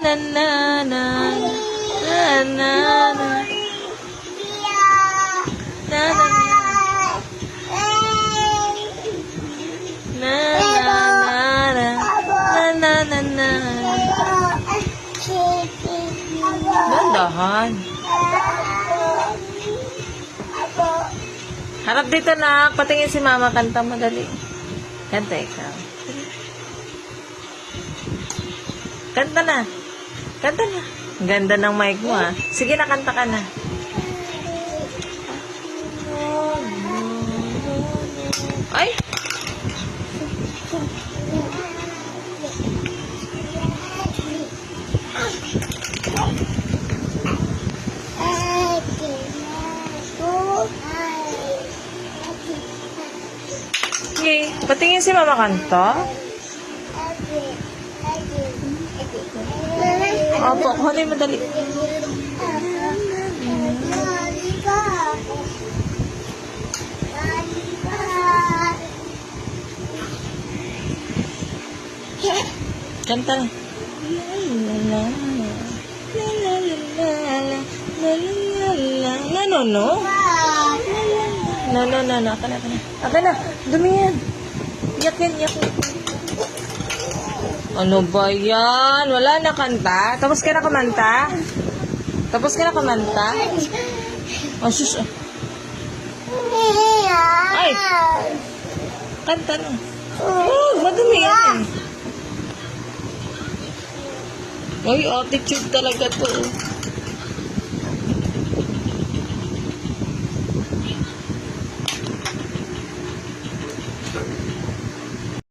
na na na na na na na na na na. Dandahan. Harap dito na. Patingin si mama. Kanta mo dali. Kanta ikaw. Kanta na. Kanta na. Ganda ng mic mo ah. Sige na, kanta ka na. Ay! Okay. Patingin si mama kanta. Opo, kunin mo dali. Kanta na. No, no. No. Aka na. Dumi yan. Iyak yan. Ano ba yan? Wala na kanta? Tapos ka na kumanta? Oh, sus. Ay! Kanta na. Oh, madumi yan eh. Ay, attitude talaga to.